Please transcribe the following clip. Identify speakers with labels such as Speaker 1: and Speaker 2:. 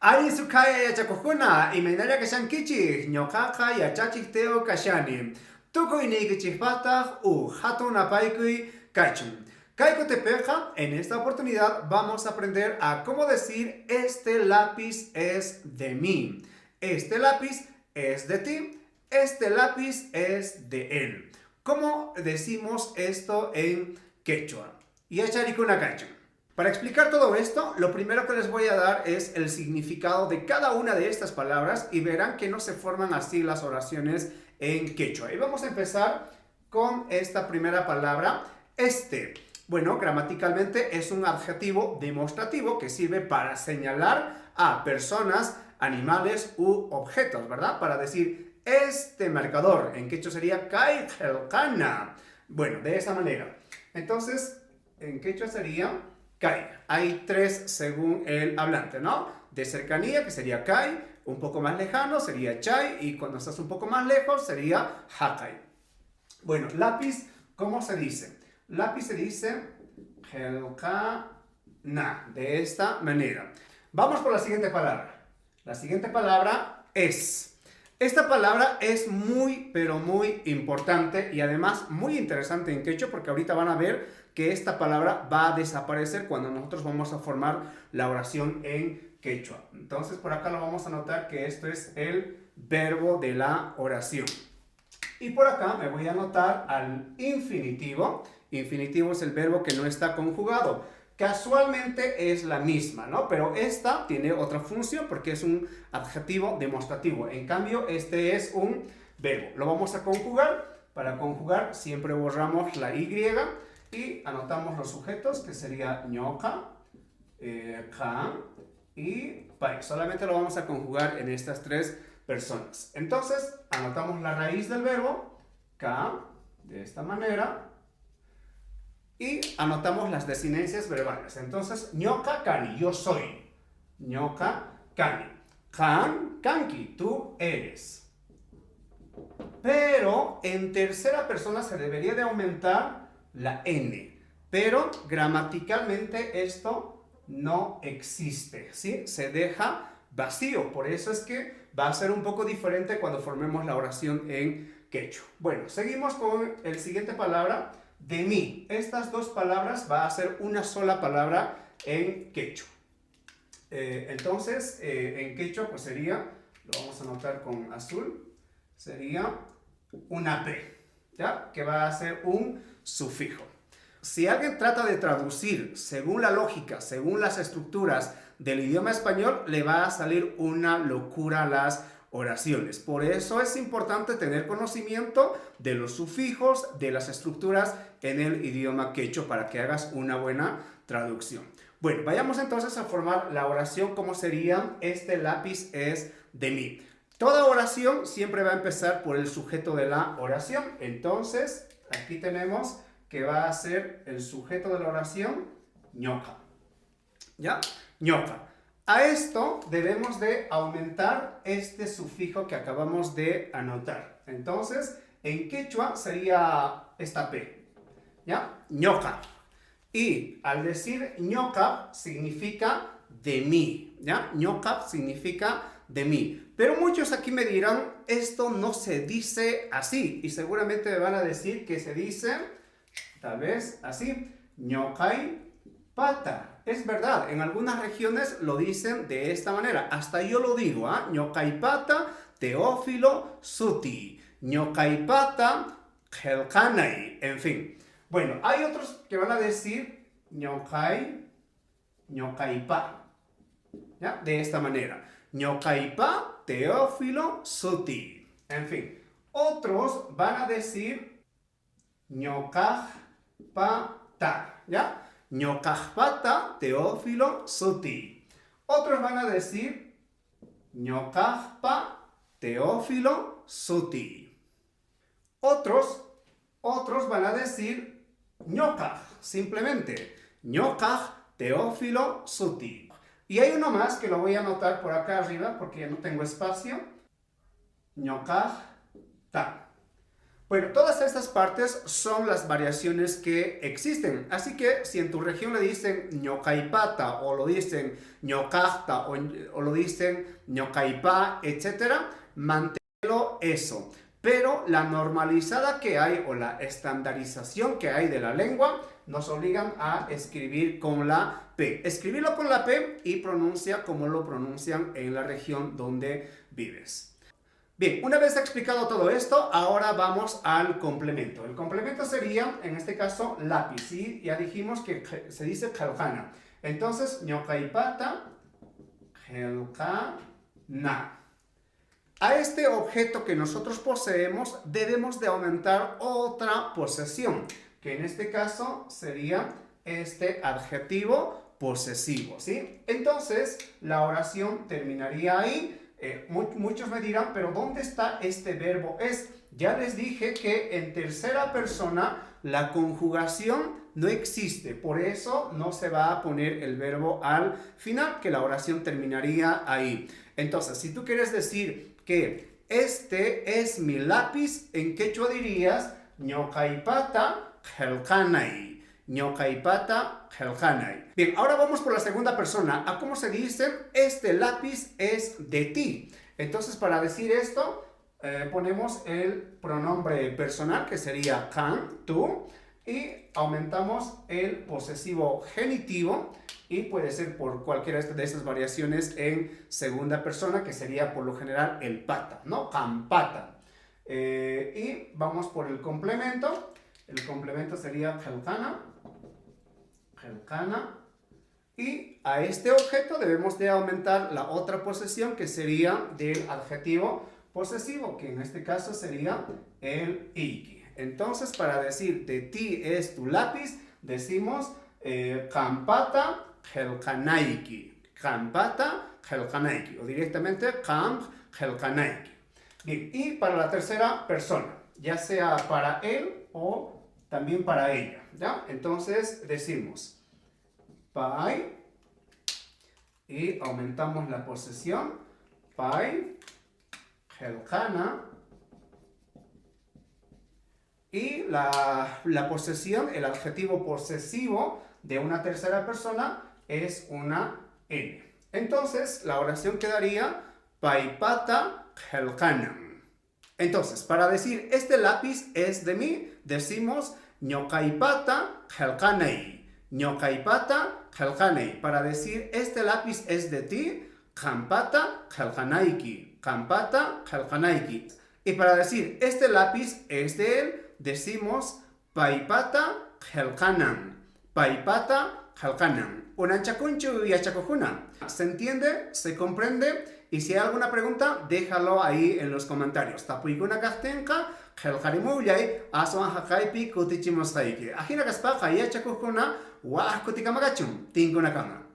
Speaker 1: Ari sukaya ya chakukuna, imenaria kashan kichik, ñoqaqa yachachikteo kashani. Tukuy niykichikpataq hatun apaykui kachun. Kaykutepeqa, en esta oportunidad vamos a aprender a cómo decir este lápiz es de mí. Este lápiz es de ti. Este lápiz es de él. ¿Cómo decimos esto en quechua? Yacharikuna kachun. Para explicar todo esto, lo primero que les voy a dar es el significado de cada una de estas palabras y verán que no se forman así las oraciones en quechua. Y vamos a empezar con esta primera palabra, este. Bueno, gramaticalmente es un adjetivo demostrativo que sirve para señalar a personas, animales u objetos, ¿verdad? Para decir, este marcador, en quechua sería kaijelkana. Bueno, de esa manera. Entonces, en quechua sería kai. Hay tres según el hablante, ¿no? De cercanía, que sería kai. Un poco más lejano sería chai. Y cuando estás un poco más lejos sería hakai. Bueno, lápiz, ¿cómo se dice? Lápiz se dice helkana. De esta manera. Vamos por la siguiente palabra. La siguiente palabra es. Esta palabra es muy, pero muy importante y además muy interesante en quechua porque ahorita van a ver que esta palabra va a desaparecer cuando nosotros vamos a formar la oración en quechua. Entonces por acá lo vamos a notar que esto es el verbo de la oración. Y por acá me voy a anotar al infinitivo. Infinitivo es el verbo que no está conjugado. Casualmente es la misma, ¿no? Pero esta tiene otra función porque es un adjetivo demostrativo. En cambio, este es un verbo. Lo vamos a conjugar. Para conjugar siempre borramos la Y y anotamos los sujetos, que sería ñoqa, ka y pai. Solamente lo vamos a conjugar en estas tres personas. Entonces, anotamos la raíz del verbo, ka, de esta manera. Y anotamos las desinencias verbales. Entonces, ñoqa kani, yo soy. ñoqa kani. Kan, kanki, tú eres. Pero en tercera persona se debería de aumentar la N. Pero gramaticalmente esto no existe, ¿sí? Se deja vacío. Por eso es que va a ser un poco diferente cuando formemos la oración en quechua. Bueno, seguimos con la siguiente palabra. De mí. Estas dos palabras va a ser una sola palabra en quechua. Entonces, en quechua pues sería, lo vamos a anotar con azul, sería una P, ¿ya? Que va a ser un sufijo. Si alguien trata de traducir según la lógica, según las estructuras del idioma español, le va a salir una locura a las oraciones. Por eso es importante tener conocimiento de los sufijos, de las estructuras en el idioma quechua para que hagas una buena traducción. Bueno, vayamos entonces a formar la oración como sería este lápiz es de mí. Toda oración siempre va a empezar por el sujeto de la oración. Entonces, aquí tenemos que va a ser el sujeto de la oración, ñoqa. ¿Ya? ñoqa. A esto debemos de aumentar este sufijo que acabamos de anotar. Entonces, en quechua sería esta P, ¿ya? ñoqa. Y al decir ñoqa significa de mí, ¿ya? ñoqa significa de mí. Pero muchos aquí me dirán, esto no se dice así. Y seguramente me van a decir que se dice, tal vez así, ñoqay pata. Es verdad, en algunas regiones lo dicen de esta manera. Hasta yo lo digo, ¿ah? ñoqaypata Teófilo Suti. ñoqaypata Helkanay. En fin. Bueno, hay otros que van a decir ñoqaypa. ¿Ya? De esta manera. ñoqaypa Teófilo Suti. En fin. Otros van a decir ñoqajpata. ¿Ya? ñoqajpata Teófilo Suti. Otros van a decir ñoqajpa Teófilo Suti. Otros van a decir ñoqaj, simplemente ñoqaj Teófilo Suti. Y hay uno más que lo voy a anotar por acá arriba porque ya no tengo espacio. ñoqajta. Bueno, todas estas partes son las variaciones que existen. Así que si en tu región le dicen ñocaipata o lo dicen ñocasta o lo dicen ñocaipa, etc., manténlo eso. Pero la normalizada que hay o la estandarización que hay de la lengua nos obligan a escribir con la P. Escribirlo con la P y pronuncia como lo pronuncian en la región donde vives. Bien, una vez explicado todo esto, ahora vamos al complemento. El complemento sería, en este caso, lápiz. ¿Sí? Ya dijimos que se dice gelcana. Entonces, ñocaipata, gelcana. A este objeto que nosotros poseemos debemos de aumentar otra posesión, que en este caso sería este adjetivo posesivo, ¿sí? Entonces, la oración terminaría ahí. Muchos me dirán, pero ¿dónde está este verbo es? Ya les dije que en tercera persona la conjugación no existe, por eso no se va a poner el verbo al final, que la oración terminaría ahí. Entonces, si tú quieres decir que este es mi lápiz, en quechua dirías ñocaipata gelcanay. ñocaipata gelcanay. Bien, ahora vamos por la segunda persona. ¿A cómo se dice? Este lápiz es de ti. Entonces, para decir esto, ponemos el pronombre personal, que sería can, tú, y aumentamos el posesivo genitivo, y puede ser por cualquiera de estas variaciones en segunda persona, que sería por lo general el pata, ¿no? Campata. Y vamos por el complemento. El complemento sería gelcana. Gelcana. Y a este objeto debemos de aumentar la otra posesión, que sería del adjetivo posesivo, que en este caso sería el iki. Entonces, para decir de ti es tu lápiz, decimos campata gelcanaiki. Campata gelcanaiki. O directamente camp gelcanaiki. Bien, y para la tercera persona, ya sea para él o también para ella, ¿ya? Entonces decimos pai y aumentamos la posesión, pai gelcana, y la posesión, el adjetivo posesivo de una tercera persona es una N. Entonces la oración quedaría paipata gelcanam. Entonces, para decir este lápiz es de mí, decimos ñocaipata gelcanei. ñocaipata gelcanei. Para decir este lápiz es de ti, campata gelcanaiki. campata gelcanaiki. Y para decir este lápiz es de él, decimos paipata gelcanam. Paipata gelcanam. Unanchacunchu y achacojuna. ¿Se entiende? ¿Se comprende? Y si hay alguna pregunta, déjalo ahí en los comentarios. Tapuiguna kastenka, gelharimuyay, aswan hakaipi kutichimos haiki. Ajina kaspa, hayachakujuna, wah kutikamagachum, tinguna kama.